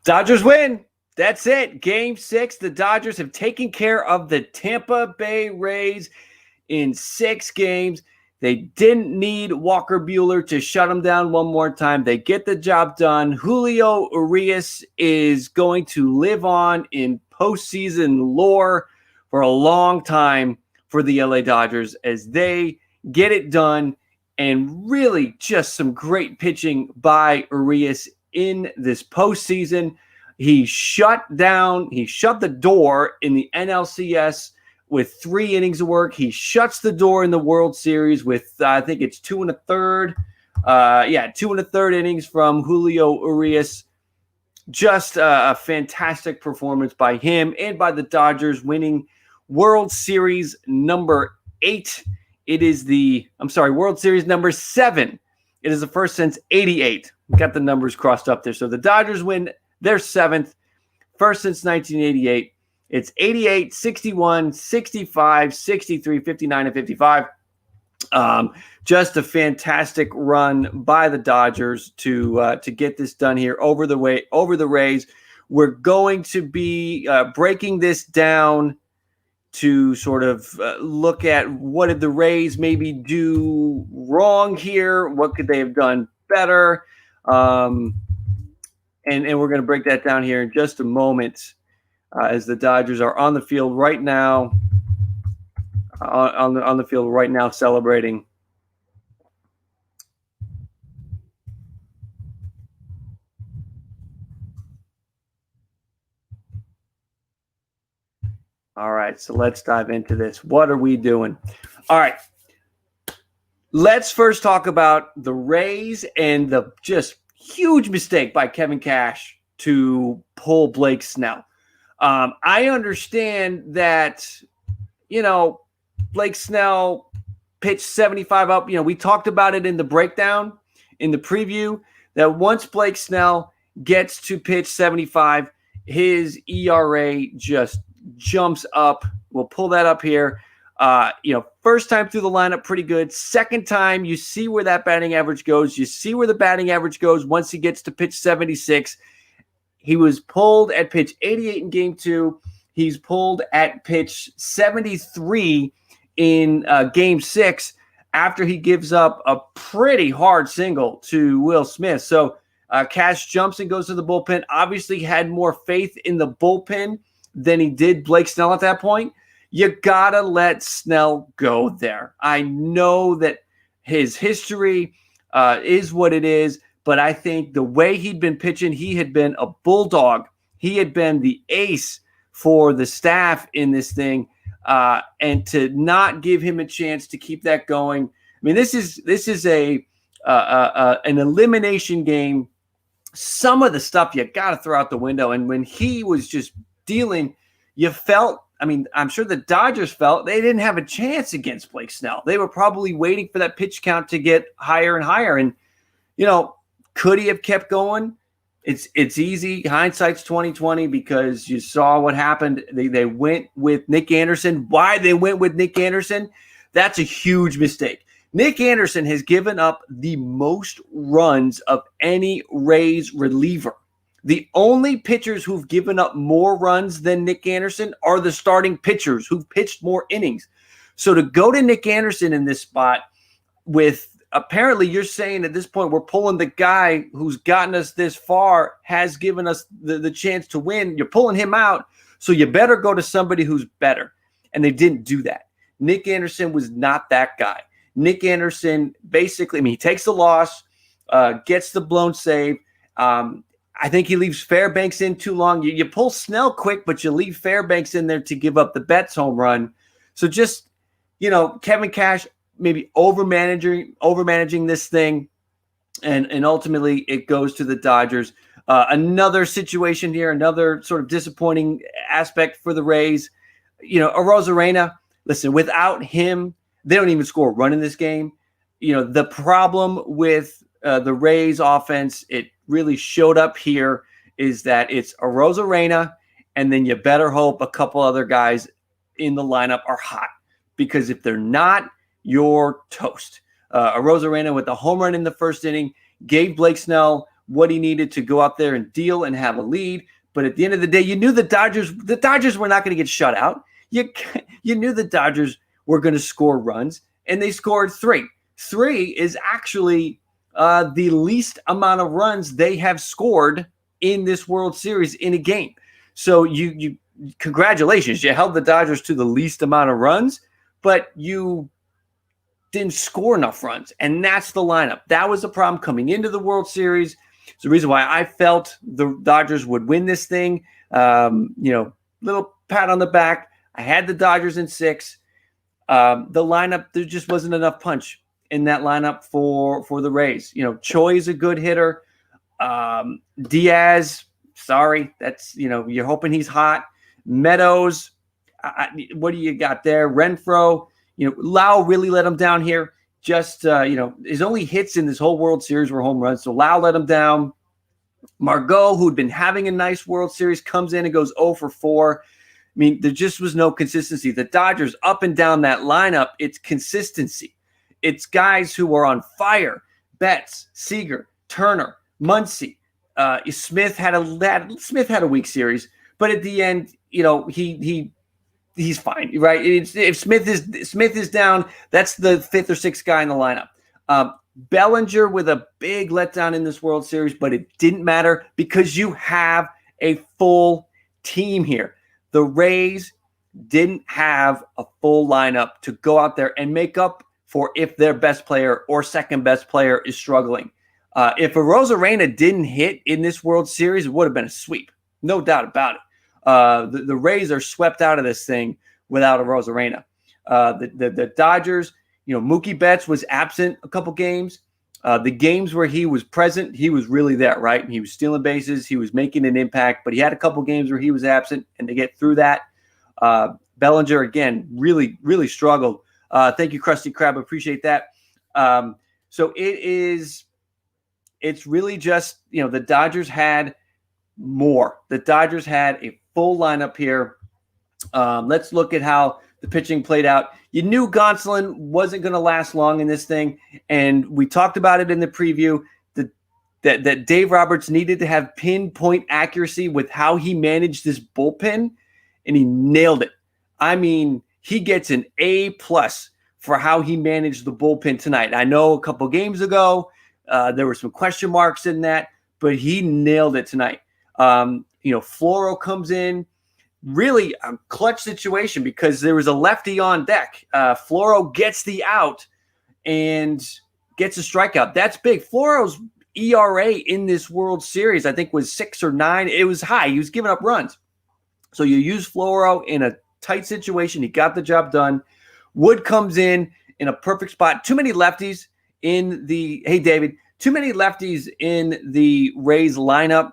Dodgers win. That's it. Game 6. The Dodgers have taken care of the Tampa Bay Rays in 6 games. They didn't need Walker Buehler to shut them down one more time. They get the job done. Julio Urias is going to live on in postseason lore for a long time for the LA Dodgers as they get it done, and really just some great pitching by Urias in this postseason. He shut the door in the NLCS with 3 innings of work. He shuts the door in the World Series with, I think it's 2 1/3. 2 1/3 innings from Julio Urias. Just a fantastic performance by him and by the Dodgers, winning World Series number 8. It is World Series number 7. It is the first since 88. Got the numbers crossed up there. So the Dodgers win their 7th, first since 1988. It's 88, 61, 65, 63, 59, and 55. Just a fantastic run by the Dodgers to get this done here over the Rays. We're going to be breaking this down to sort of look at what did the Rays maybe do wrong here? What could they have done better? And we're going to break that down here in just a moment as the Dodgers are on the field right now, on the field right now celebrating. All right, so let's dive into this. What are we doing? All right, let's first talk about the Rays and the just huge mistake by Kevin Cash to pull Blake Snell. I understand that, Blake Snell pitched 75 up. We talked about it in the breakdown, in the preview, that once Blake Snell gets to pitch 75, his ERA just jumps up. We'll pull that up here. First time through the lineup, pretty good. Second time, you see where that batting average goes. You see where the batting average goes once he gets to pitch 76. He was pulled at pitch 88 in game 2. He's pulled at pitch 73 in game 6 after he gives up a pretty hard single to Will Smith. So Cash jumps and goes to the bullpen. Obviously had more faith in the bullpen than he did Blake Snell at that point. You got to let Snell go there. I know that his history is what it is, but I think the way he'd been pitching, he had been a bulldog. He had been the ace for the staff in this thing, and to not give him a chance to keep that going. I mean, this is an elimination game. Some of the stuff you got to throw out the window. And when he was just dealing, you felt, I'm sure the Dodgers felt they didn't have a chance against Blake Snell. They were probably waiting for that pitch count to get higher and higher. And, could he have kept going? It's easy. Hindsight's 2020 because you saw what happened. They went with Nick Anderson. Why they went with Nick Anderson? That's a huge mistake. Nick Anderson has given up the most runs of any Rays reliever. The only pitchers who've given up more runs than Nick Anderson are the starting pitchers who've pitched more innings. So to go to Nick Anderson in this spot with, apparently you're saying at this point we're pulling the guy who's gotten us this far, has given us the chance to win. You're pulling him out, so you better go to somebody who's better. And they didn't do that. Nick Anderson was not that guy. Nick Anderson basically, he takes the loss, gets the blown save. I think he leaves Fairbanks in too long. You pull Snell quick, but you leave Fairbanks in there to give up the Betts home run. So just, Kevin Cash maybe overmanaging this thing, and ultimately it goes to the Dodgers. Another situation here, another sort of disappointing aspect for the Rays. Arozarena, listen, without him, they don't even score a run in this game. The problem with the Rays offense, it really showed up here, is that it's Arozarena, and then you better hope a couple other guys in the lineup are hot, because if they're not, you're toast. Arozarena with the home run in the first inning gave Blake Snell what he needed to go out there and deal and have a lead. But at the end of the day, you knew the Dodgers were not going to get shut out. You knew the Dodgers were going to score runs, and they scored 3. 3 is actually the least amount of runs they have scored in this World Series in a game. So you congratulations, you held the Dodgers to the least amount of runs, but you didn't score enough runs, and that's the lineup. That was the problem coming into the World Series. It's the reason why I felt the Dodgers would win this thing. Little pat on the back. I had the Dodgers in 6. The lineup, there just wasn't enough punch in that lineup for the Rays. Choi is a good hitter. Diaz, sorry, that's, you're hoping he's hot. Meadows, what do you got there? Renfroe, Lau really let him down here. Just, his only hits in this whole World Series were home runs. So Lau let him down. Margot, who'd been having a nice World Series, comes in and goes 0 for 4. I mean, there just was no consistency. The Dodgers up and down that lineup, it's consistency. It's guys who are on fire. Betts, Seager, Turner, Muncy. Smith had a weak series, but at the end, he's fine, right? If Smith is down, that's the 5th or 6th guy in the lineup. Bellinger with a big letdown in this World Series, but it didn't matter because you have a full team here. The Rays didn't have a full lineup to go out there and make up for if their best player or second best player is struggling. If Arozarena didn't hit in this World Series, it would have been a sweep. No doubt about it. The Rays are swept out of this thing without Arozarena. The Dodgers, Mookie Betts was absent a couple games. The games where he was present, he was really there, right? He was stealing bases. He was making an impact, but he had a couple games where he was absent, and to get through that, Bellinger, again, really, really struggled. Thank you, Krusty Krab. Appreciate that. So it's really just, the Dodgers had more. The Dodgers had a full lineup here. Let's look at how the pitching played out. You knew Gonsolin wasn't going to last long in this thing, and we talked about it in the preview, that Dave Roberts needed to have pinpoint accuracy with how he managed this bullpen, and he nailed it. I mean, he gets an A+ for how he managed the bullpen tonight. I know a couple games ago there were some question marks in that, but he nailed it tonight. Floro comes in, really a clutch situation because there was a lefty on deck. Floro gets the out and gets a strikeout. That's big. Floro's ERA in this World Series, I think, was 6 or 9. It was high. He was giving up runs. So you use Floro in a tight situation. He got the job done. Wood comes in a perfect spot. Too many lefties in the Rays lineup.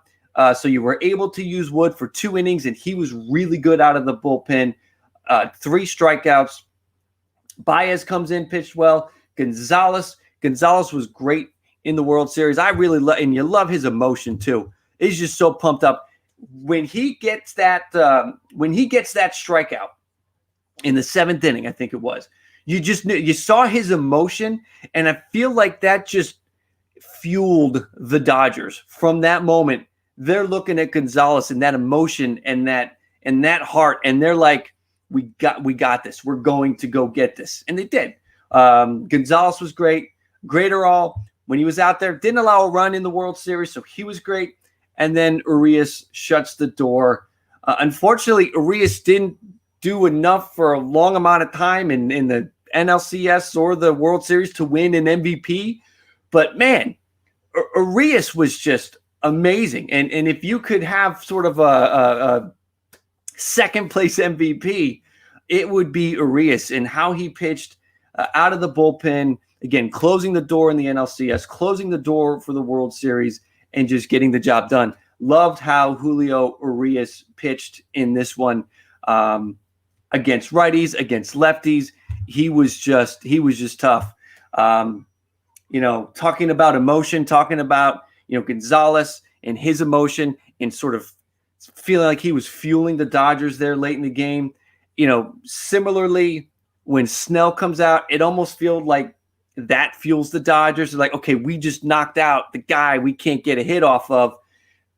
So you were able to use Wood for 2 innings, and he was really good out of the bullpen. 3 strikeouts. Baez comes in, pitched well. Gonzalez was great in the World Series. I really love, and you love his emotion too. He's just so pumped up when he gets that strikeout in the 7th inning. I think it was. You just knew, you saw his emotion, and I feel like that just fueled the Dodgers from that moment. They're looking at Gonzalez and that emotion and that heart, and they're like, we got this. We're going to go get this. And they did. Gonzalez was great. Graterol, when he was out there, didn't allow a run in the World Series, so he was great. And then Urias shuts the door. Unfortunately, Urias didn't do enough for a long amount of time in the NLCS or the World Series to win an MVP. But, man, Urias was just amazing. And if you could have sort of a second place MVP, it would be Urias, and how he pitched out of the bullpen, again, closing the door in the NLCS, closing the door for the World Series, and just getting the job done. Loved how Julio Urias pitched in this one, against righties, against lefties. He was just tough. Talking about emotion, talking about, Gonzalez and his emotion, and sort of feeling like he was fueling the Dodgers there late in the game. Similarly, when Snell comes out, it almost felt like that fuels the Dodgers. They're like, okay, we just knocked out the guy we can't get a hit off of.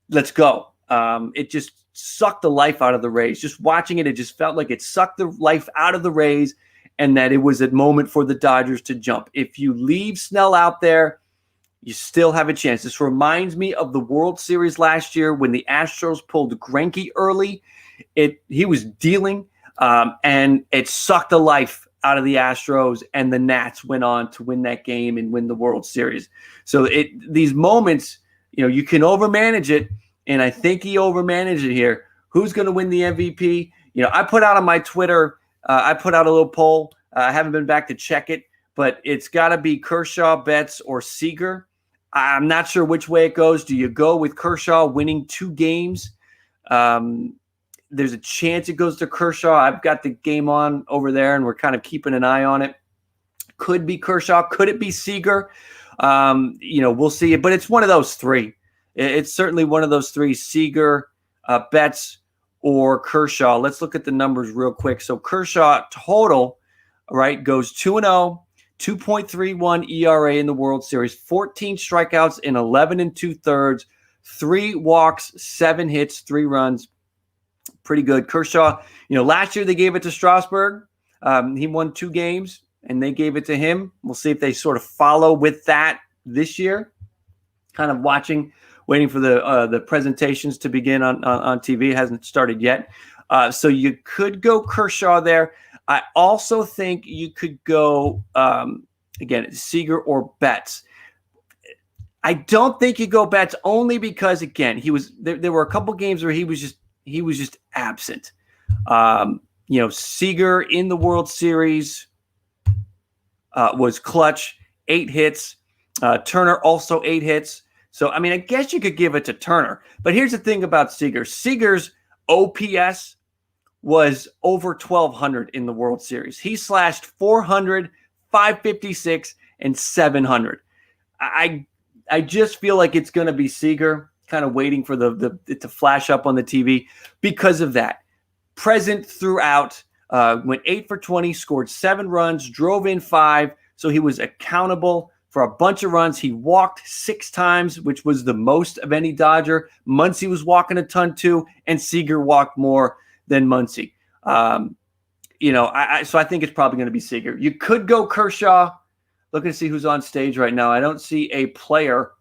Let's go. It just sucked the life out of the Rays. Just watching it, it just felt like it sucked the life out of the Rays, and that it was a moment for the Dodgers to jump. If you leave Snell out there, you still have a chance. This reminds me of the World Series last year when the Astros pulled Greinke early. He was dealing, and it sucked the life out of the Astros, and the Nats went on to win that game and win the World Series. So these moments, you can overmanage it, and I think he overmanaged it here. Who's going to win the MVP? I put out on my Twitter, I put out a little poll. I haven't been back to check it, but it's got to be Kershaw, Betts, or Seager. I'm not sure which way it goes. Do you go with Kershaw winning 2 games? There's a chance it goes to Kershaw. I've got the game on over there, and we're kind of keeping an eye on it. Could be Kershaw. Could it be Seager? We'll see it. But it's one of those 3. It's certainly one of those 3, Seager, Betts, or Kershaw. Let's look at the numbers real quick. So Kershaw total, right, goes 2-0, 2.31 ERA in the World Series, 14 strikeouts in 11 2/3, 3 walks, 7 hits, 3 runs. Pretty good. Kershaw, last year they gave it to Strasburg. He won 2 games, and they gave it to him. We'll see if they sort of follow with that this year. Kind of waiting for the presentations to begin on TV. It hasn't started yet. So you could go Kershaw there. I also think you could go, again, Seager or Betts. I don't think you go Betts only because, again, he was there were a couple games where he was just absent. Seager in the World Series was clutch, 8 hits. Turner also 8 hits. So, I guess you could give it to Turner. But here's the thing about Seager. Seager's OPS was over 1,200 in the World Series. He slashed 400, 556, and 700. I just feel like it's going to be Seager, kind of waiting for it to flash up on the TV because of that. Present throughout, went 8 for 20, scored 7 runs, drove in 5, so he was accountable for a bunch of runs. He walked 6 times, which was the most of any Dodger. Muncy was walking a ton too, and Seager walked more than Muncy. So I think it's probably going to be Seager. You could go Kershaw. Looking to see who's on stage right now. I don't see a player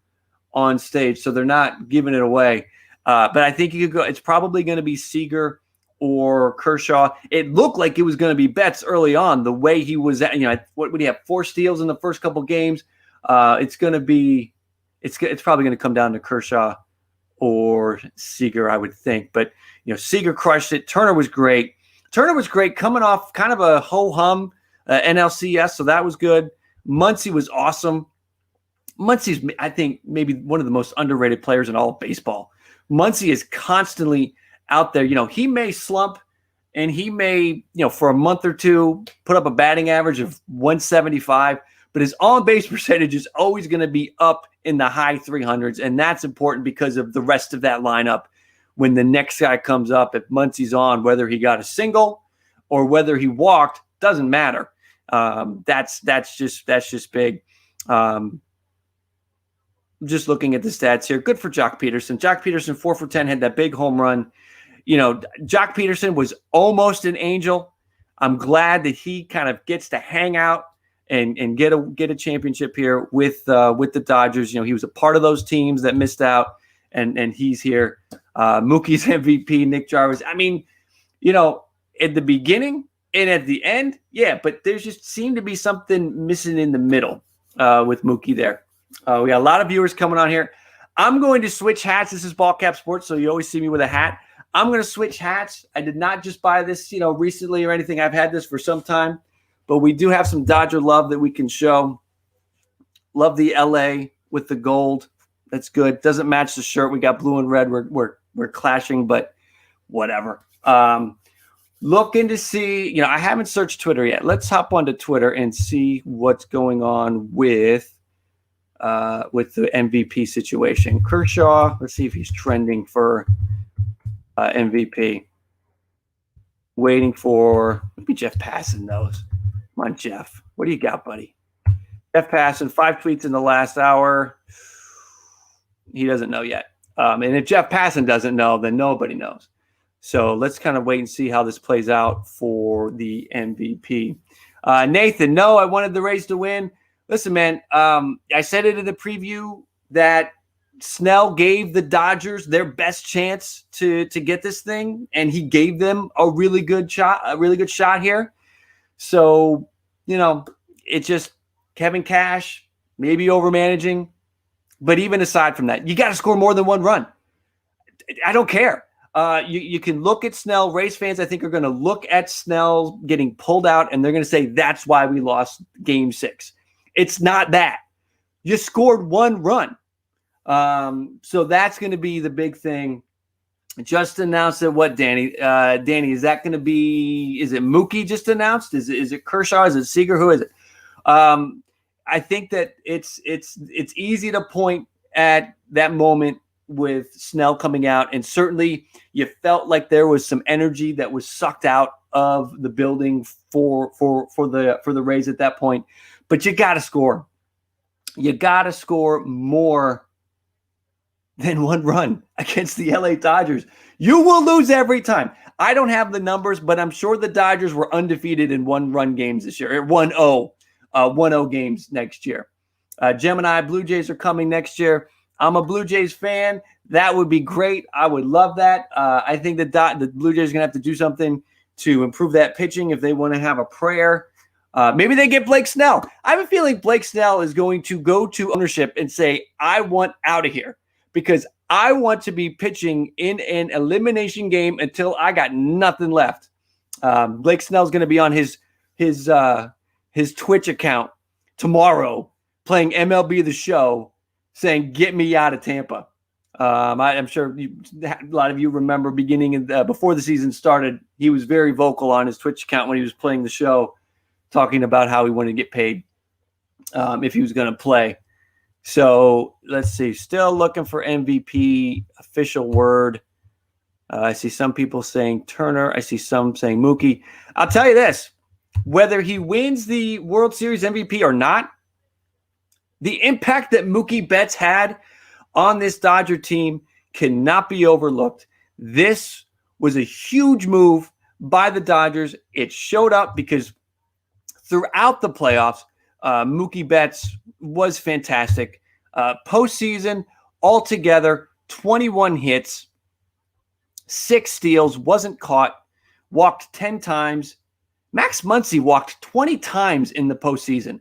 on stage, so they're not giving it away. But I think you could go. It's probably going to be Seager or Kershaw. It looked like it was going to be Betts early on, the way he was at. What would he have? 4 steals in the first couple games. It's probably going to come down to Kershaw or Seager, I would think. But Seager crushed it. Turner was great. Coming off kind of a ho-hum NLCS, so that was good. Muncy was awesome. Muncy's, I think, maybe one of the most underrated players in all of baseball. Muncy is constantly out there. He may slump, and he may, for a month or two, put up a batting average of 175, but his on-base percentage is always going to be up in the high 300s, and that's important because of the rest of that lineup. When the next guy comes up, if Muncy's on, whether he got a single or whether he walked, doesn't matter. That's just big. Just looking at the stats here, good for Jock Peterson. Jock Peterson, 4 for 10, had that big home run. Jock Peterson was almost an angel. I'm glad that he kind of gets to hang out and get a championship here with the Dodgers. He was a part of those teams that missed out, and he's here. Mookie's MVP, Nick Jarvis. At the beginning and at the end, yeah, but there just seemed to be something missing in the middle with Mookie there. We got a lot of viewers coming on here. I'm going to switch hats. This is Ball Cap Sports, so you always see me with a hat. I'm going to switch hats. I did not just buy this, recently or anything. I've had this for some time, but we do have some Dodger love that we can show. Love the LA with the gold. That's good. Doesn't match the shirt. We got blue and red. We're clashing, but whatever. Looking to see, I haven't searched Twitter yet. Let's hop onto Twitter and see what's going on with the MVP situation. Kershaw, let's see if he's trending for MVP. Waiting for maybe Jeff Passan knows. Come on, Jeff. What do you got, buddy? Jeff Passan, 5 tweets in the last hour. He doesn't know yet. And if Jeff Passan doesn't know, then nobody knows. So let's kind of wait and see how this plays out for the MVP. Nathan, no, I wanted the Rays to win. Listen, man, I said it in the preview that Snell gave the Dodgers their best chance to get this thing, and he gave them a really good shot here. So, it's just Kevin Cash, maybe over-managing. But even aside from that, you got to score more than 1 run. I don't care. You can look at Snell. Rays fans, I think, are going to look at Snell getting pulled out, and they're going to say, that's why we lost Game 6. It's not that. You scored 1 run. So that's going to be the big thing. Just announced it. What, Danny? Danny, is that going to be? Is it Mookie just announced? Is it Kershaw? Is it Seager? Who is it? I think that it's easy to point at that moment with Snell coming out, and certainly you felt like there was some energy that was sucked out of the building for the Rays at that point. But you got to score. You got to score more than 1 run against the LA Dodgers. You will lose every time. I don't have the numbers, but I'm sure the Dodgers were undefeated in 1-run games this year, or 1-0 games next year. Gemini, Blue Jays are coming next year. I'm a Blue Jays fan. That would be great. I would love that. I think the Blue Jays are going to have to do something to improve that pitching if they want to have a prayer. Maybe they get Blake Snell. I have a feeling Blake Snell is going to go to ownership and say, I want out of here because I want to be pitching in an elimination game until I got nothing left. Blake Snell's going to be on his Twitch account tomorrow playing MLB The Show saying, get me out of Tampa. I'm sure a lot of you remember before the season started, he was very vocal on his Twitch account when he was playing the show, talking about how he wanted to get paid if he was going to play. So let's see. Still looking for MVP official word. I see some people saying Turner. I see some saying Mookie. I'll tell you this. Whether he wins the World Series MVP or not, the impact that Mookie Betts had on this Dodger team cannot be overlooked. This was a huge move by the Dodgers. It showed up because throughout the playoffs, Mookie Betts was fantastic. Postseason, altogether, 21 hits, 6 steals, wasn't caught, walked 10 times. Max Muncy walked 20 times in the postseason.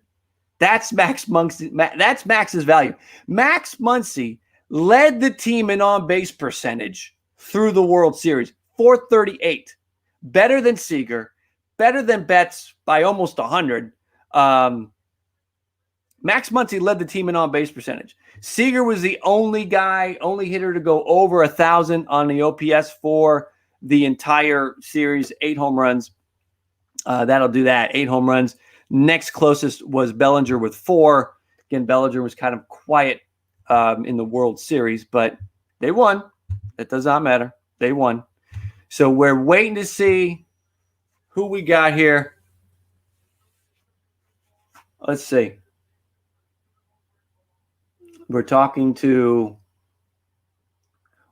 That's Max's value. Max Muncy led the team in on-base percentage through the World Series, 438. Better than Seager, better than Betts by almost 100. Max Muncy led the team in on-base percentage. Seager was the only hitter to go over 1,000 on the OPS for the entire series, 8 home runs. That'll do that, 8 home runs. Next closest was Bellinger with 4. Again, Bellinger was kind of quiet in the World Series, but they won. It does not matter. They won. So we're waiting to see who we got here. Let's see. We're talking to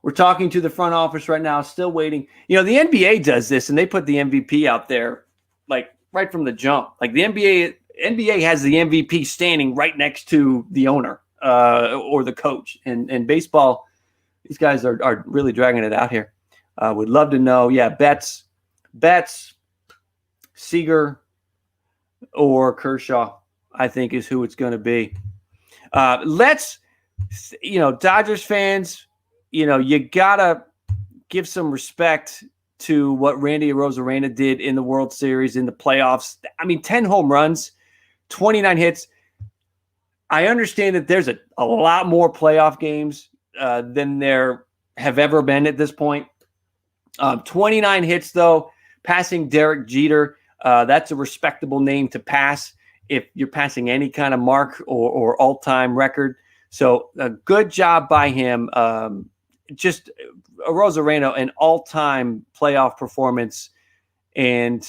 the front office right now, still waiting. The NBA does this, and they put the MVP out there like right from the jump. Like the NBA has the MVP standing right next to the owner or the coach. And baseball, these guys are really dragging it out here. Would love to know. Yeah, Betts, Seager, or Kershaw, I think is who it's going to be. Dodgers fans, you got to give some respect to what Randy Arozarena did in the World Series, in the playoffs. I mean, 10 home runs, 29 hits. I understand that there's a lot more playoff games than there have ever been at this point. 29 hits, though, passing Derek Jeter. That's a respectable name to pass if you're passing any kind of mark or all-time record. So a good job by him. Just Arozarena, an all-time playoff performance. And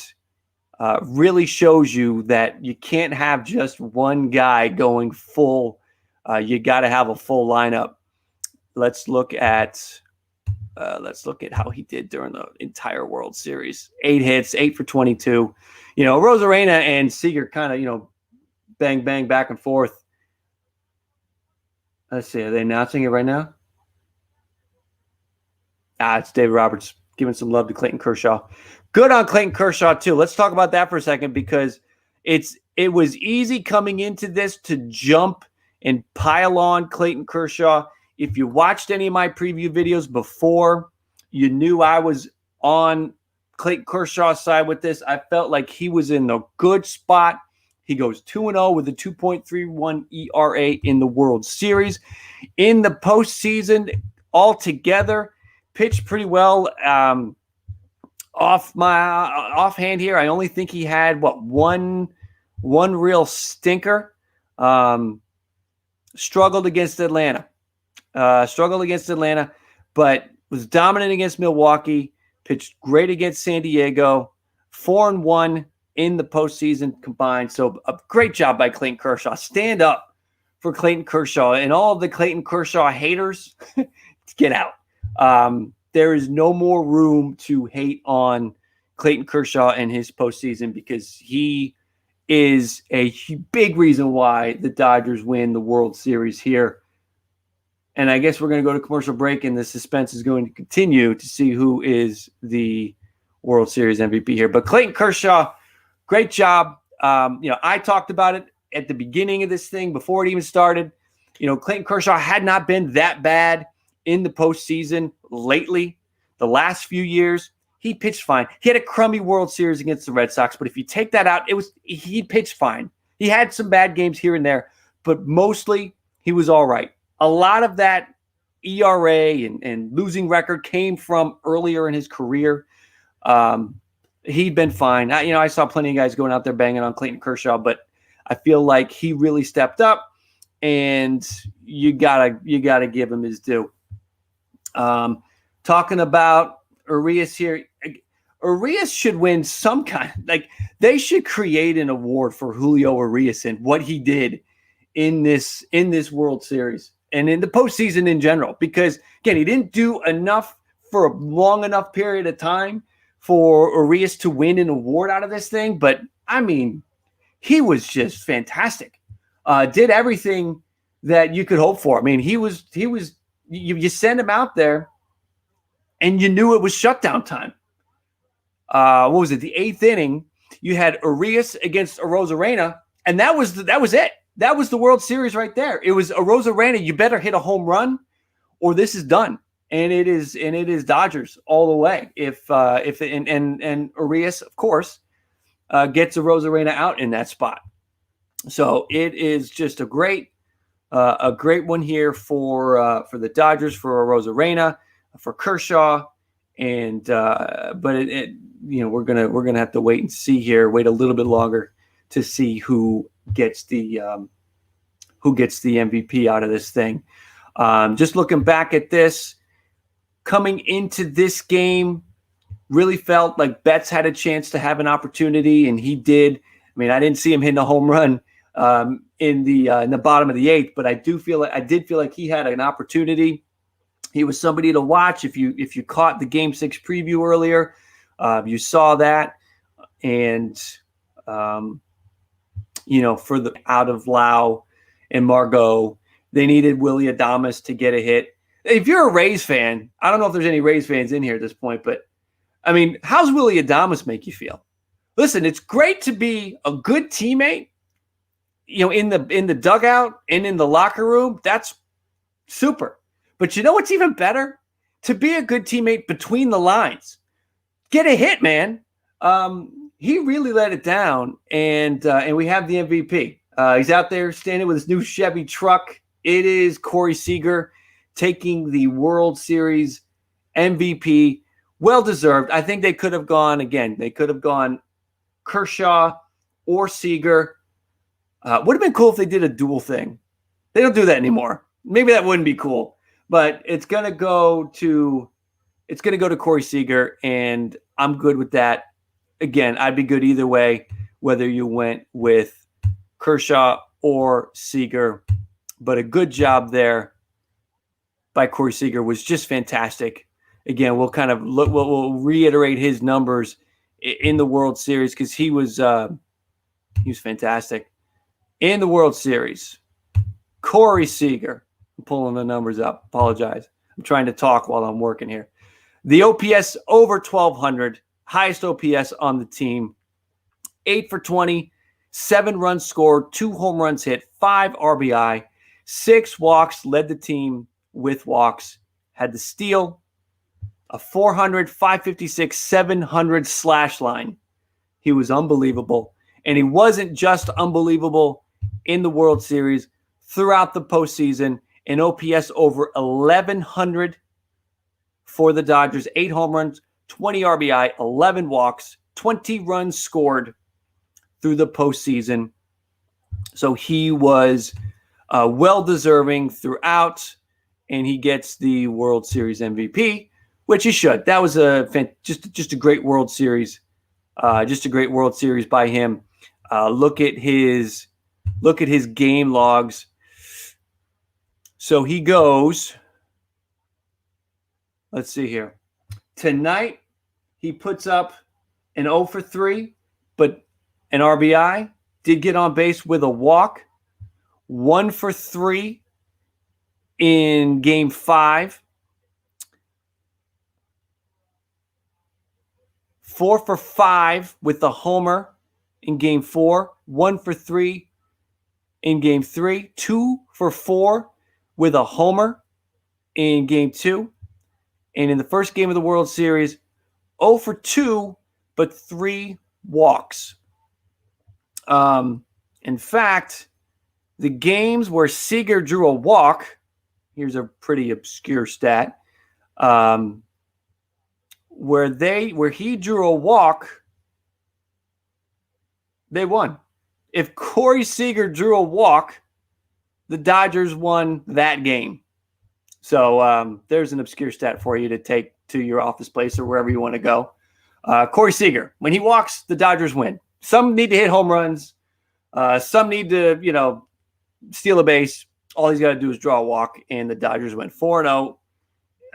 really shows you that you can't have just one guy going full. You got to have a full lineup. Let's look at how he did during the entire World Series. 8 hits, 8 for 22. Arozarena and Seager kind of, bang, bang, back and forth. Let's see. Are they announcing it right now? It's David Roberts giving some love to Clayton Kershaw. Good on Clayton Kershaw, too. Let's talk about that for a second, because it was easy coming into this to jump and pile on Clayton Kershaw. If you watched any of my preview videos before, you knew I was on Clayton Kershaw's side with this. I felt like he was in a good spot. He goes 2-0 with a 2.31 ERA in the World Series. In the postseason, altogether, pitched pretty well. Offhand here, I only think he had one real stinker. Struggled against Atlanta. But was dominant against Milwaukee. Pitched great against San Diego. 4-1 in the postseason combined. So a great job by Clayton Kershaw. Stand up for Clayton Kershaw, and all of the Clayton Kershaw haters, get out. There is no more room to hate on Clayton Kershaw and his postseason, because he is a big reason why the Dodgers win the World Series here. And I guess we're going to go to commercial break, and the suspense is going to continue to see who is the World Series MVP here. But Clayton Kershaw, great job. I talked about it at the beginning of this thing before it even started. Clayton Kershaw had not been that bad in the postseason lately. The last few years, he pitched fine. He had a crummy World Series against the Red Sox, but if you take that out, he pitched fine. He had some bad games here and there, but mostly he was all right. A lot of that ERA and losing record came from earlier in his career. He'd been fine. I saw plenty of guys going out there banging on Clayton Kershaw, but I feel like he really stepped up, and you gotta give him his due. Talking about Urias here, Urias should win some kind. They should create an award for Julio Urias and what he did in this World Series and in the postseason in general. Because again, he didn't do enough for a long enough period of time for Urias to win an award out of this thing. But I mean, he was just fantastic. Did everything that you could hope for. I mean, he was. You send him out there, and you knew it was shutdown time. What was it? The 8th inning, you had Urias against Arozarena, and that was it. That was the World Series right there. It was Arozarena. You better hit a home run, or this is done. And it is Dodgers all the way. If Urias, of course, gets Arozarena out in that spot. So it is just a great one here for the Dodgers, for Arozarena, for Kershaw, and but we're gonna have to wait and see here. Wait a little bit longer to see who gets the MVP out of this thing. Just looking back at this, coming into this game, really felt like Betts had a chance to have an opportunity, and he did. I mean, I didn't see him hitting a home run in the bottom of the 8th, but I did feel like he had an opportunity. He was somebody to watch. If you caught the Game 6 preview earlier, you saw that. And for the out of Lau and Margot, they needed Willy Adames to get a hit. If you're a Rays fan, I don't know if there's any Rays fans in here at this point, but I mean, how's Willy Adames make you feel? Listen, it's great to be a good teammate, in the dugout and in the locker room. That's super. But you know what's even better? To be a good teammate between the lines. Get a hit, man. He really let it down, and we have the MVP. He's out there standing with his new Chevy truck. It is Corey Seager taking the World Series MVP. Well-deserved. I think they could have gone Kershaw or Seager. Would have been cool if they did a dual thing. They don't do that anymore. Maybe that wouldn't be cool. But it's gonna go to Corey Seager, and I'm good with that. again, I'd be good either way, whether you went with Kershaw or Seager. But a good job there by Corey Seager was just fantastic. Again, we'll kind of look. We'll reiterate his numbers in the World Series because he was fantastic in the World Series. Corey Seager, I'm pulling the numbers up. Apologize. I'm trying to talk while I'm working here. The OPS over 1,200, highest OPS on the team. 8 for 20, 7 runs scored, 2 home runs hit, 5 RBI, 6 walks, led the team with walks, had the steal, a 400, 556, 700 slash line. He was unbelievable. And he wasn't just unbelievable in the World Series, throughout the postseason, an OPS over 1,100 for the Dodgers, 8 home runs, 20 RBI, 11 walks, 20 runs scored through the postseason. So he was well-deserving throughout, and he gets the World Series MVP, which he should. That was just a great World Series, just a great World Series by him. Look at his game logs. So he goes, let's see here. Tonight, he puts up an 0 for 3, but an RBI, did get on base with a walk, 1 for 3 in Game 5, 4 for 5 with the homer in Game 4, 1 for 3 in Game 3, 2 for 4 with a homer in Game 2. And in the first game of the World Series, 0 for 2, but 3 walks. In fact, the games where Seager drew a walk, here's a pretty obscure stat, where he drew a walk, they won. If Corey Seager drew a walk, the Dodgers won that game. So there's an obscure stat for you to take to your office place or wherever you want to go. Corey Seager, when he walks, the Dodgers win. Some need to hit home runs. Some need to, steal a base. All he's got to do is draw a walk, and the Dodgers went 4-0.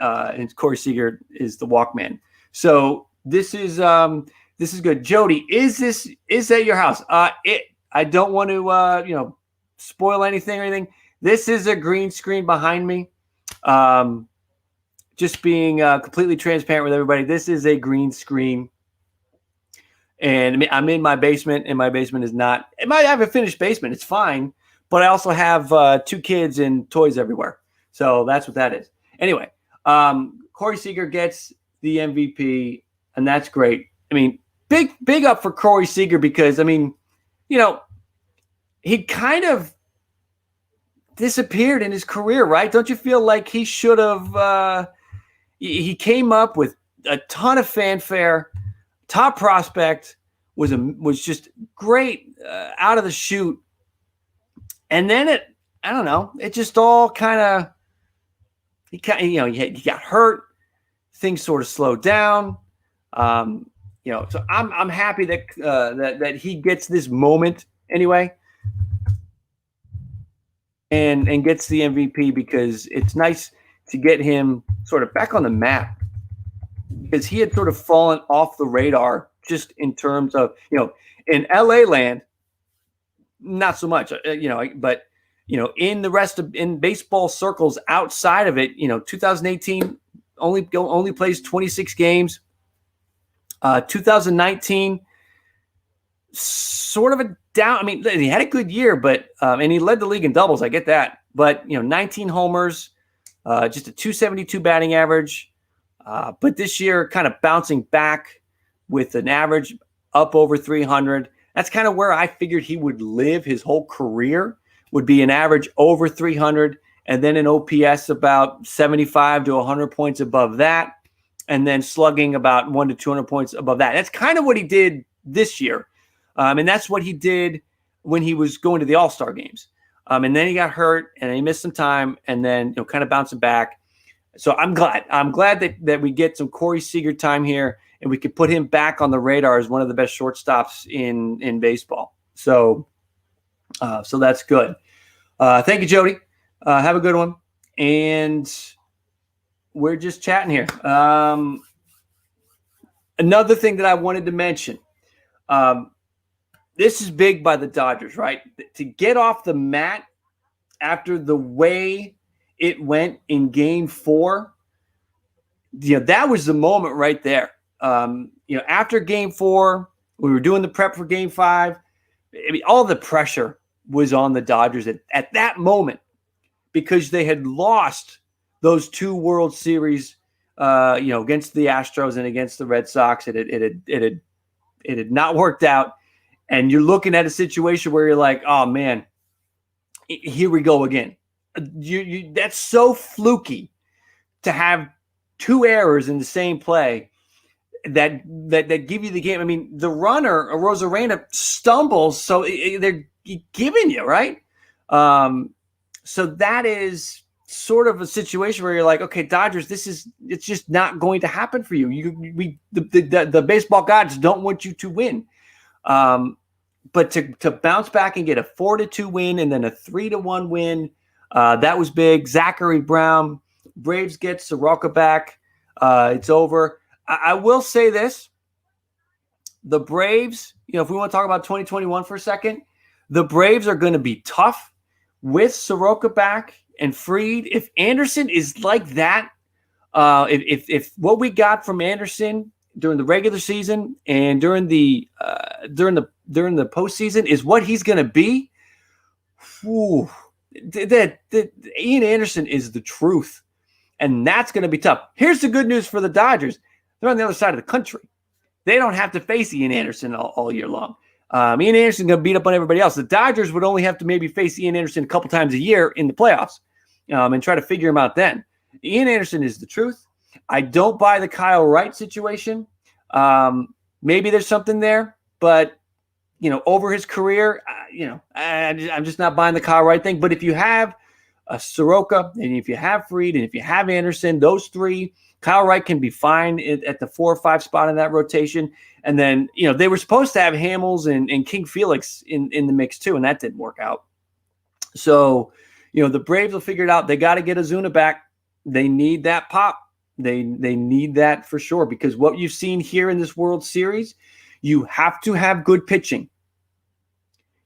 And Corey Seager is the walk man. So this is good. Jody, is that your house? I don't want to spoil anything or anything. This is a green screen behind me. Just being completely transparent with everybody. This is a green screen. And I'm in my basement, and my basement is not. It might have a finished basement. It's fine. But I also have 2 kids and toys everywhere. So that's what that is. Anyway, Corey Seager gets the MVP, and that's great. I mean, big up for Corey Seager because, he kind of disappeared in his career, right? Don't you feel like he should have he came up with a ton of fanfare, top prospect, was just great out of the chute. And then it just all kind of, he got hurt. Things sort of slowed down. So I'm happy that he gets this moment anyway, and gets the MVP because it's nice to get him sort of back on the map because he had sort of fallen off the radar just in terms of, in LA land, not so much, but in the rest of in baseball circles outside of it, 2018 only plays 26 games. 2019, sort of a down. I mean, he had a good year, but and he led the league in doubles. I get that, but 19 homers, just a 272 batting average. But this year, kind of bouncing back with an average up over 300. That's kind of where I figured he would live his whole career, would be an average over 300, and then an OPS about 75 to 100 points above that, and then slugging about 100 to 200 points above that. That's kind of what he did this year. And that's what he did when he was going to the All-Star games. And then he got hurt, and he missed some time, and then kind of bouncing back. So I'm glad that we get some Corey Seager time here, and we can put him back on the radar as one of the best shortstops in baseball. So that's good. Thank you, Jody. Have a good one. And we're just chatting here. Another thing that I wanted to mention. This is big by the Dodgers, right? To get off the mat after the way it went in Game 4, that was the moment right there. After Game 4, we were doing the prep for Game 5. I mean, all the pressure was on the Dodgers at that moment because they had lost those 2 World Series, against the Astros and against the Red Sox. It had not worked out. And you're looking at a situation where you're like, oh, man, here we go again. That's so fluky to have 2 errors in the same play that give you the game. I mean, the runner, Arozarena, stumbles, so they're giving you, right? So that is sort of a situation where you're like, okay, Dodgers, it's just not going to happen for you. The baseball gods don't want you to win. But to bounce back and get a 4-2 win and then a 3-1 win, that was big. Zachary Brown, Braves get Soroka back. It's over. I will say this. The Braves, if we want to talk about 2021 for a second, the Braves are going to be tough with Soroka back and Fried. If Anderson is like that, if what we got from Anderson during the regular season and during the postseason is what he's going to be, Ian Anderson is the truth, and that's going to be tough. Here's the good news for the Dodgers: they're on the other side of the country. They don't have to face Ian Anderson all year long. Ian Anderson going to beat up on everybody else. The Dodgers would only have to maybe face Ian Anderson a couple times a year in the playoffs, and try to figure him out then. Ian Anderson is the truth. I don't buy the Kyle Wright situation. Maybe there's something there, but over his career, I'm just not buying the Kyle Wright thing. But if you have a Soroka and if you have Fried and if you have Anderson, those 3, Kyle Wright can be fine at the 4 or 5 spot in that rotation. And then, they were supposed to have Hamels and King Felix in the mix too, and that didn't work out. So, the Braves will figure it out. They got to get Ozuna back. They need that pop. They need that for sure, because what you've seen here in this World Series, you have to have good pitching.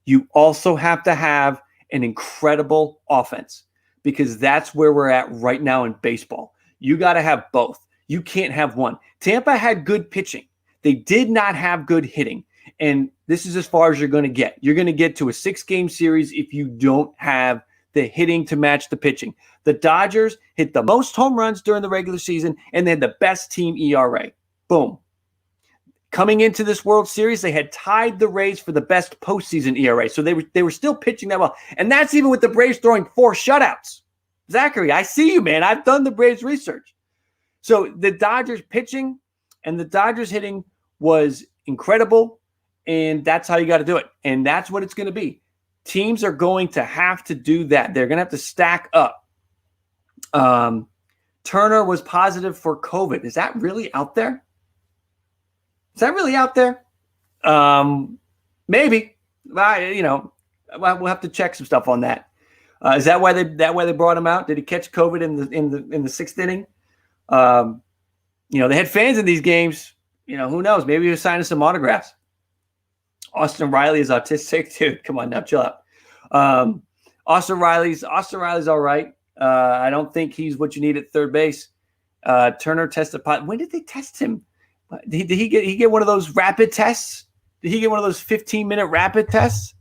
You also have to have an incredible offense, because that's where we're at right now in baseball. You got to have both. You can't have one. Tampa had good pitching. They did not have good hitting. And this is as far as you're going to get. You're going to get to a 6-game series if you don't have the hitting to match the pitching. The Dodgers hit the most home runs during the regular season, and they had the best team ERA. Boom. Coming into this World Series, they had tied the Rays for the best postseason ERA. So they were still pitching that well. And that's even with the Braves throwing 4 shutouts. Zachary, I see you, man. I've done the Braves research. So the Dodgers pitching and the Dodgers hitting was incredible, and that's how you got to do it. And that's what it's going to be. Teams are going to have to do that. They're going to have to stack up. Turner was positive for COVID. Is that really out there? Maybe. We'll have to check some stuff on that. Is that why they brought him out? Did he catch COVID in the 6th inning? They had fans in these games. Who knows? Maybe he was signing some autographs. Austin Riley is autistic, dude. Come on now, chill out. Austin Riley's all right. I don't think he's what you need at third base. Turner tested positive. When did they test him? Did he get one of those rapid tests? Did he get one of those 15-minute rapid tests?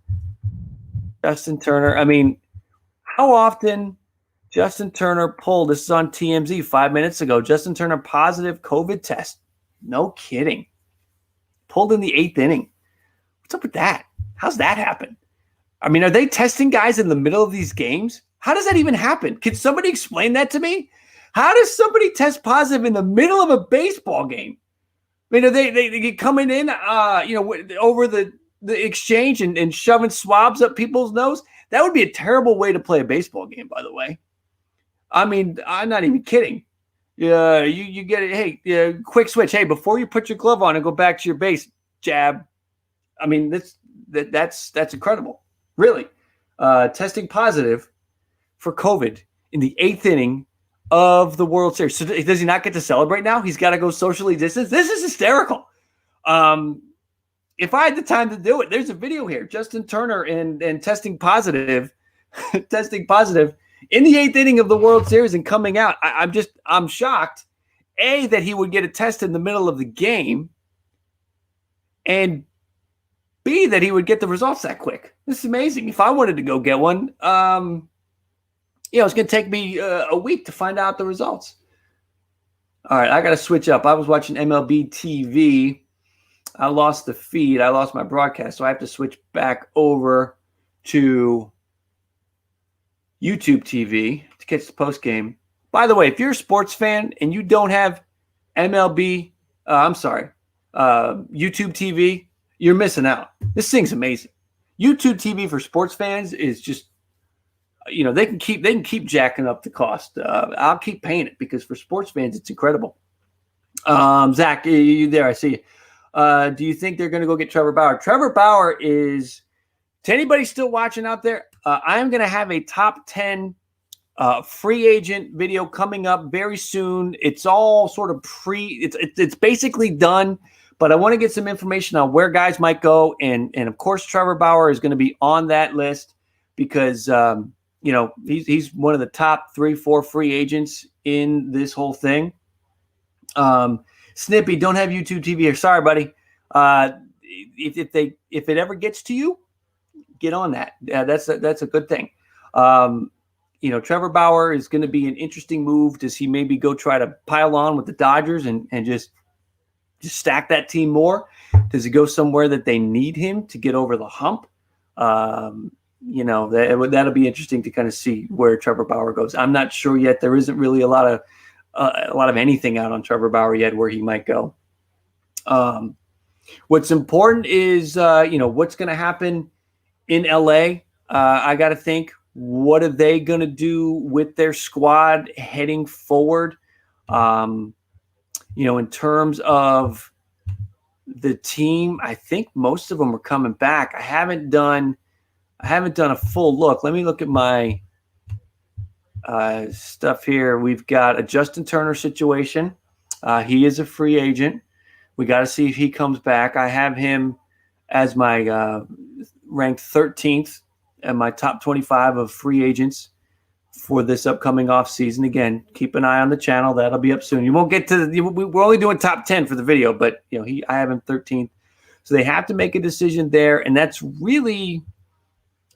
Justin Turner. I mean, how often Justin Turner pulled? This is on TMZ 5 minutes ago. Justin Turner positive COVID test. No kidding. Pulled in the 8th inning. What's up with that? How's that happen? I mean, are they testing guys in the middle of these games? How does that even happen? Can somebody explain that to me? How does somebody test positive in the middle of a baseball game? I mean, are they coming in, over the exchange and shoving swabs up people's nose? That would be a terrible way to play a baseball game, by the way. I mean, I'm not even kidding. Yeah, you get it. Hey, quick switch. Hey, before you put your glove on and go back to your base, jab. I mean, that's incredible. Really, testing positive for COVID in the 8th inning of the World Series. So does he not get to celebrate now? He's got to go socially distance. This is hysterical. If I had the time to do it, there's a video here. Justin Turner and testing positive, testing positive in the 8th inning of the World Series and coming out. I'm shocked. A, that he would get a test in the middle of the game, and B, that he would get the results that quick. This is amazing. If I wanted to go get one, it's going to take me a week to find out the results. All right, I got to switch up. I was watching MLB TV. I lost the feed. I lost my broadcast, so I have to switch back over to YouTube TV to catch the postgame. By the way, if you're a sports fan and you don't have YouTube TV, you're missing out. This thing's amazing. YouTube TV for sports fans is just, they can keep jacking up the cost. I'll keep paying it because for sports fans, it's incredible. Zach, you there? I see you. Do you think they're going to go get Trevor Bauer? Trevor Bauer is, to anybody still watching out there, I am going to have a top 10 free agent video coming up very soon. It's all sort of it's basically done, but I want to get some information on where guys might go. And of course, Trevor Bauer is going to be on that list because, he's one of the top 3-4 free agents in this whole thing. Snippy, don't have YouTube TV here. Sorry, buddy. If it ever gets to you, get on that. That's a good thing. Trevor Bauer is going to be an interesting move. Does he maybe go try to pile on with the Dodgers and just stack that team more? Does he go somewhere that they need him to get over the hump? That'll be interesting to kind of see where Trevor Bauer goes. I'm not sure yet. There isn't really a lot of anything out on Trevor Bauer yet where he might go. What's important is, what's going to happen in LA. I got to think, what are they going to do with their squad heading forward? In terms of the team, I think most of them are coming back. I haven't done a full look. Let me look at my stuff here. We've got a Justin Turner situation. He is a free agent. We got to see if he comes back. I have him as my ranked 13th and my top 25 of free agents for this upcoming offseason. Again, keep an eye on the channel. That'll be up soon. You won't get to we're only doing top 10 for the video, but I have him 13th. So they have to make a decision there, and that's really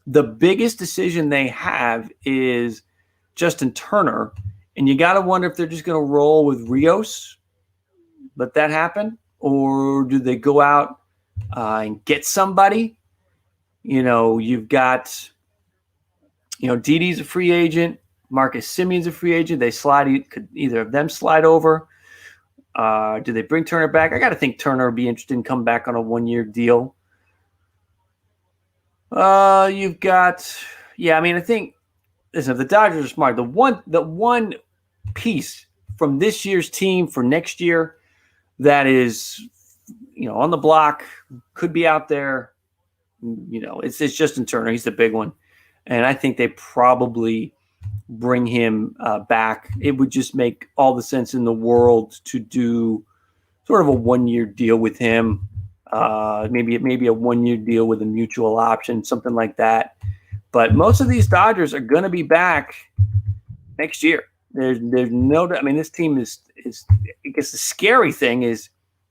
the biggest decision they have is Justin Turner, and you got to wonder if they're just going to roll with Rios, let that happen, or do they go out and get somebody? You've got, Didi's a free agent, Marcus Simeon's a free agent. Could either of them slide over? Do they bring Turner back? I got to think Turner would be interested in coming back on a 1-year deal. You've got, I think. Listen, if the Dodgers are smart, the one piece from this year's team for next year that is, on the block, could be out there, it's Justin Turner. He's the big one. And I think they probably bring him back. It would just make all the sense in the world to do sort of a 1-year deal with him. Maybe a 1-year deal with a mutual option, something like that. But most of these Dodgers are going to be back next year. There's no. This team is. I guess the scary thing is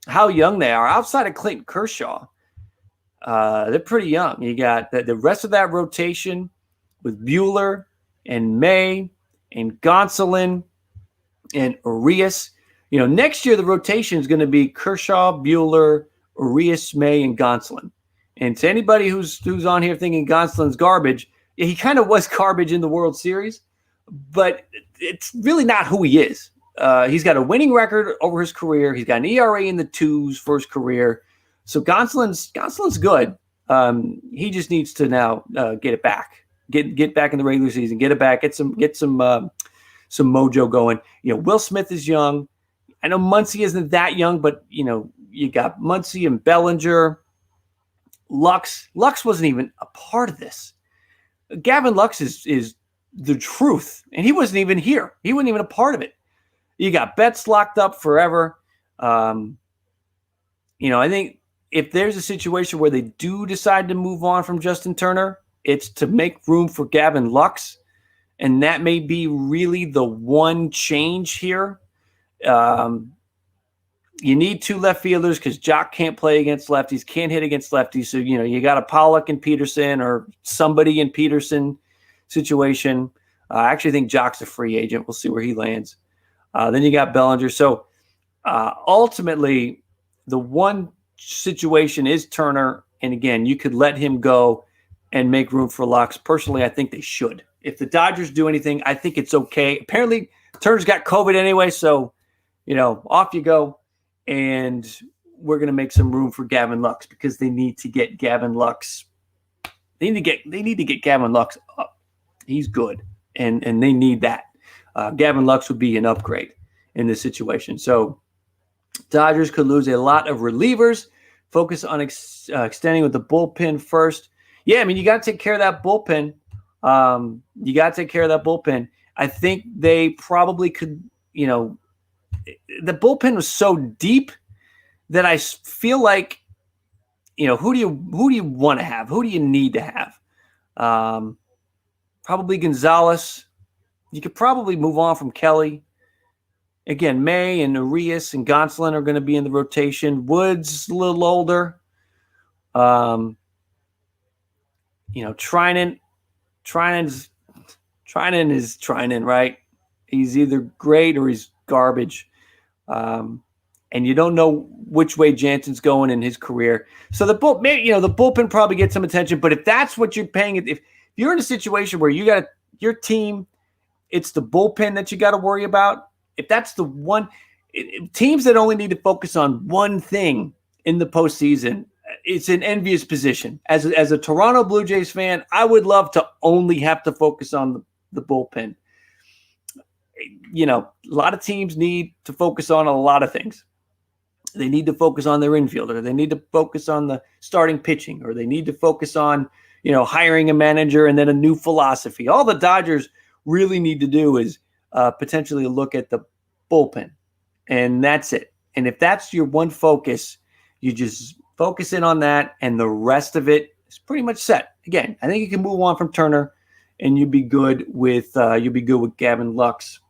how young they are. Outside of Clayton Kershaw, they're pretty young. You got the rest of that rotation with Buehler and May and Gonsolin and Urias. Next year the rotation is going to be Kershaw, Buehler, Urias, May, and Gonsolin. And to anybody who's on here thinking Gonsolin's garbage, he kind of was garbage in the World Series, but it's really not who he is. He's got a winning record over his career. He's got an ERA in the 2s for his career. So Gonsolin's good. He just needs to now get it back, get back in the regular season, get it back, get some some mojo going. Will Smith is young. I know Muncy isn't that young, but you got Muncy and Bellinger. Lux wasn't even a part of this. Gavin Lux is the truth, and he wasn't even here. He wasn't even a part of it. You got Betts locked up forever. I think if there's a situation where they do decide to move on from Justin Turner, it's to make room for Gavin Lux, and that may be really the one change here. You need two left fielders because Jock can't play against lefties, can't hit against lefties. So, you got a Pollock and Peterson or somebody in Peterson situation. I actually think Jock's a free agent. We'll see where he lands. Then you got Bellinger. So ultimately, the one situation is Turner. And again, you could let him go and make room for Lux. Personally, I think they should. If the Dodgers do anything, I think it's okay. Apparently, Turner's got COVID anyway. So, off you go. And we're going to make some room for Gavin Lux because they need to get Gavin Lux. They need to get Gavin Lux up. He's good, and they need that. Gavin Lux would be an upgrade in this situation. So Dodgers could lose a lot of relievers. Focus on extending with the bullpen first. Yeah, you got to take care of that bullpen. I think they probably could, the bullpen was so deep that I feel like, who do you want to have? Who do you need to have? Probably Gonzalez. You could probably move on from Kelly. Again, May and Arias and Gonsolin are going to be in the rotation. Woods a little older. Trinan is Trinan, right? He's either great or he's garbage. And you don't know which way Jansen's going in his career. So the bullpen probably gets some attention. But if that's what you're paying, if you're in a situation where you got your team, it's the bullpen that you got to worry about. If that's the one, teams that only need to focus on one thing in the postseason, it's an envious position. As a Toronto Blue Jays fan, I would love to only have to focus on the bullpen. A lot of teams need to focus on a lot of things. They need to focus on their infielder. They need to focus on the starting pitching, or they need to focus on, hiring a manager and then a new philosophy. All the Dodgers really need to do is potentially look at the bullpen, and that's it. And if that's your one focus, you just focus in on that, and the rest of it is pretty much set. Again, I think you can move on from Turner, and you'd be good with Gavin Lux.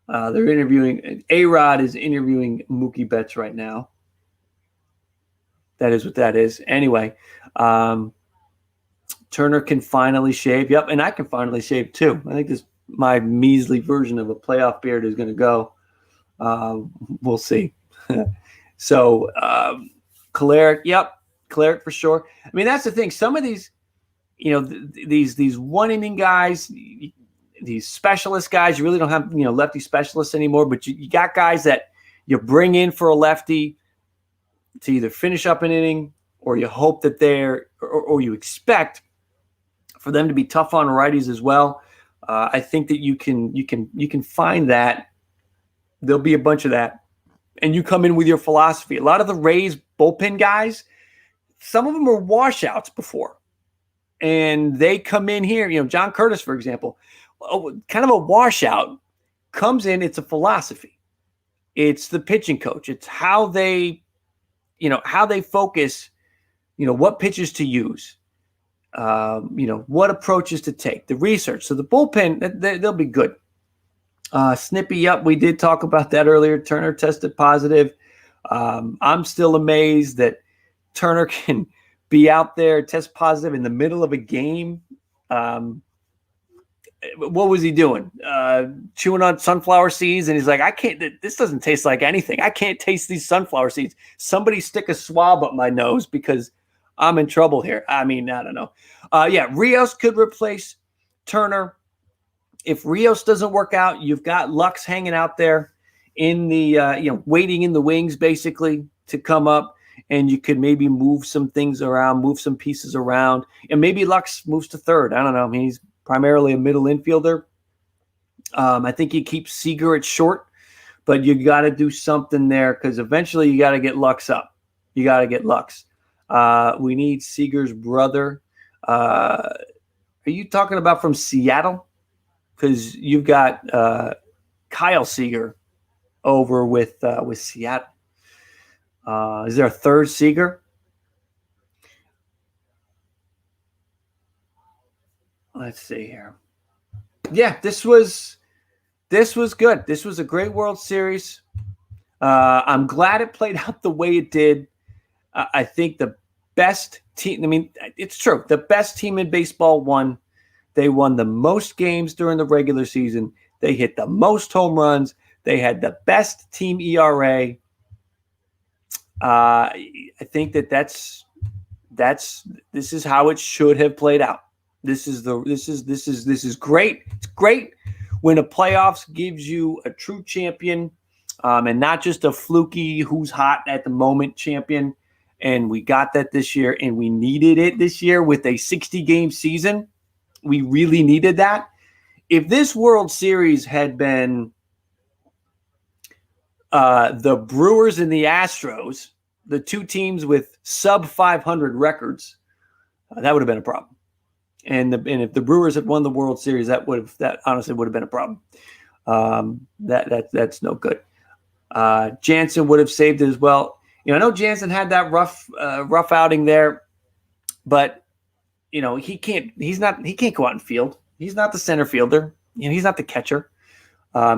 They're interviewing. A-Rod is interviewing Mookie Betts right now. That is what that is. Anyway, Turner can finally shave. Yep, and I can finally shave too. I think my measly version of a playoff beard is going to go. We'll see. So, Kolarek, yep, Kolarek for sure. That's the thing. Some of these, these one-inning guys, these specialist guys, you really don't have, lefty specialists anymore, but you got guys that you bring in for a lefty to either finish up an inning, or you hope that or you expect for them to be tough on righties as well. I think that you can find that. There'll be a bunch of that. And you come in with your philosophy. A lot of the Rays bullpen guys, some of them were washouts before. And they come in here, John Curtis, for example, kind of a washout, comes in, it's a philosophy. It's the pitching coach. It's how they focus, what pitches to use, what approaches to take, the research. So the bullpen, they'll be good. Snippy, yep, we did talk about that earlier. Turner tested positive. I'm still amazed that Turner can be out there, test positive in the middle of a game. What was he doing? Chewing on sunflower seeds, and he's like, this doesn't taste like anything. I can't taste these sunflower seeds. Somebody stick a swab up my nose because I'm in trouble here. I don't know. Rios could replace Turner. If Rios doesn't work out, you've got Lux hanging out there in the, waiting in the wings basically to come up, and you could maybe move some things around, move some pieces around, and maybe Lux moves to third. I don't know. He's primarily a middle infielder. I think you keep Seager at short, but you got to do something there because eventually you got to get Lux up. You got to get Lux. We need Seager's brother. Are you talking about from Seattle? Because you've got Kyle Seager over with Seattle. Is there a third Seager? Let's see here. Yeah, this was good. This was a great World Series. I'm glad it played out the way it did. I think the best team, I mean, it's true. The best team in baseball won. They won the most games during the regular season. They hit the most home runs. They had the best team ERA. I think this is how it should have played out. This is great. It's great when a playoffs gives you a true champion, and not just a fluky who's hot at the moment champion. And we got that this year, and we needed it this year with a 60-game season. We really needed that. If this World Series had been the Brewers and the Astros, the two teams with sub 500 records, that would have been a problem. And if the Brewers had won the World Series, that honestly would have been a problem. That's no good. Jansen would have saved it as well. I know Jansen had that rough outing there, but he can't go out and field. He's not the center fielder. He's not the catcher.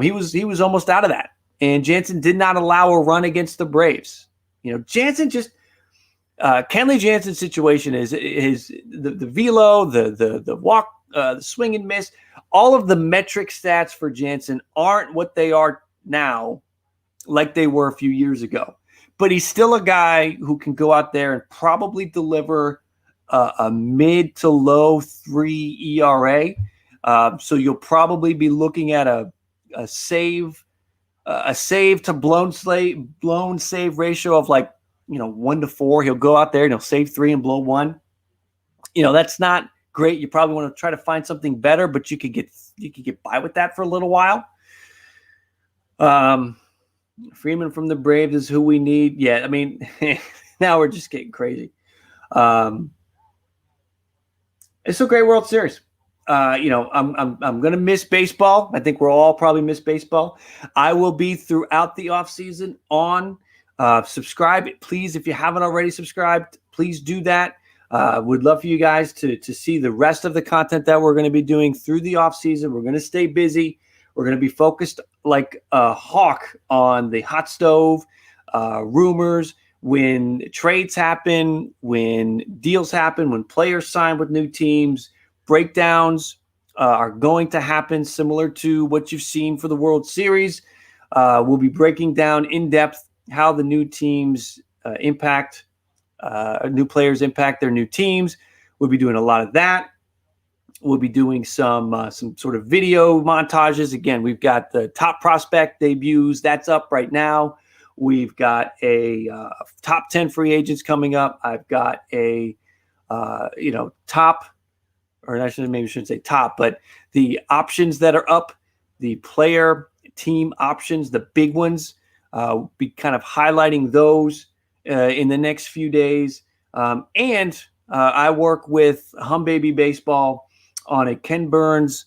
He was almost out of that. And Jansen did not allow a run against the Braves. Jansen just Kenley Jansen's situation is the velo, the walk, the swing and miss. All of the metric stats for Jansen aren't what they are now, like they were a few years ago. But he's still a guy who can go out there and probably deliver a mid to low 3 ERA. So you'll probably be looking at a save to blown save ratio of 1 to 4. He'll go out there and he'll save 3 and blow 1. That's not great. You probably want to try to find something better, but you could get by with that for a little while. Freeman from the Braves is who we need. Yeah, I mean, now we're just getting crazy. It's a great World Series. I'm gonna miss baseball. I think we'll all probably miss baseball. I will be throughout the offseason on. Subscribe, please. If you haven't already subscribed, please do that. Would love for you guys to see the rest of the content that we're going to be doing through the offseason. We're going to stay busy. We're going to be focused like a hawk on the hot stove, rumors, when trades happen, when deals happen, when players sign with new teams. Breakdowns are going to happen similar to what you've seen for the World Series. We'll be breaking down in depth how the new teams new players impact their new teams. We'll be doing a lot of that. We'll be doing some sort of video montages. Again, we've got the top prospect debuts. That's up right now. We've got a top 10 free agents coming up. I've got a top, or I shouldn't say top, but the options that are up, the player team options, the big ones. Be kind of highlighting those in the next few days. And I work with Hum Baby Baseball on a Ken Burns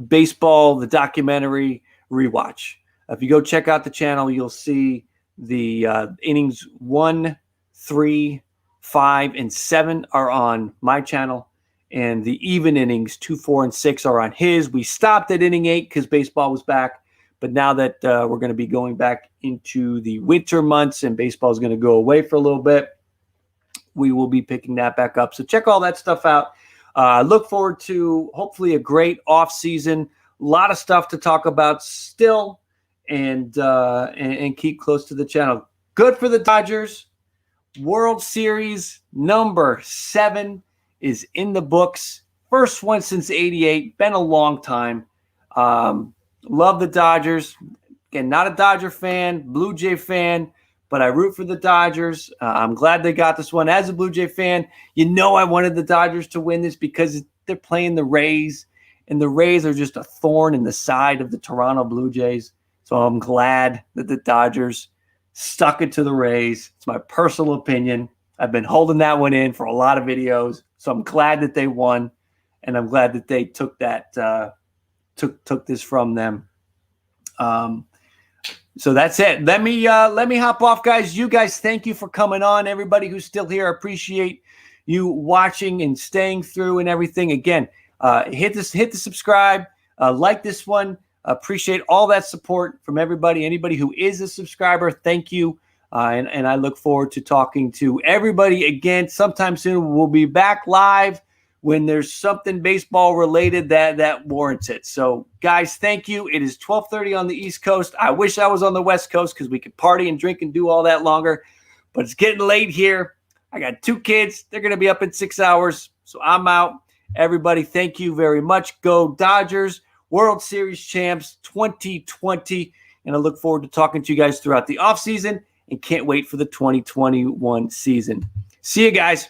baseball, the documentary rewatch. If you go check out the channel, you'll see the innings 1, 3, 5, and 7 are on my channel. And the even innings 2, 4, and 6 are on his. We stopped at inning 8 because baseball was back. But now that we're going to be going back into the winter months and baseball is going to go away for a little bit, we will be picking that back up. So check all that stuff out. Look forward to hopefully a great off season. A lot of stuff to talk about still, and keep close to the channel. Good for the Dodgers. World Series number 7 is in the books. First one since '88. Been a long time. Love the Dodgers. Again, not a Dodger fan, Blue Jay fan, but I root for the Dodgers. I'm glad they got this one. As a Blue Jay fan, I wanted the Dodgers to win this because they're playing the Rays, and the Rays are just a thorn in the side of the Toronto Blue Jays. So I'm glad that the Dodgers stuck it to the Rays. It's my personal opinion. I've been holding that one in for a lot of videos, so I'm glad that they won, and I'm glad that they took that took this from them. So that's it. Let me hop off, guys. You guys, thank you for coming on. Everybody who's still here, I appreciate you watching and staying through and everything. Again, hit the subscribe, like this one. Appreciate all that support from everybody. Anybody who is a subscriber, thank you. And I look forward to talking to everybody again sometime soon. We'll be back live when there's something baseball related that warrants it. So, guys, thank you. It is 12:30 on the East Coast. I wish I was on the West Coast because we could party and drink and do all that longer. But it's getting late here. I got 2 kids. They're going to be up in 6 hours. So I'm out. Everybody, thank you very much. Go Dodgers. World Series champs 2020. And I look forward to talking to you guys throughout the offseason and can't wait for the 2021 season. See you guys.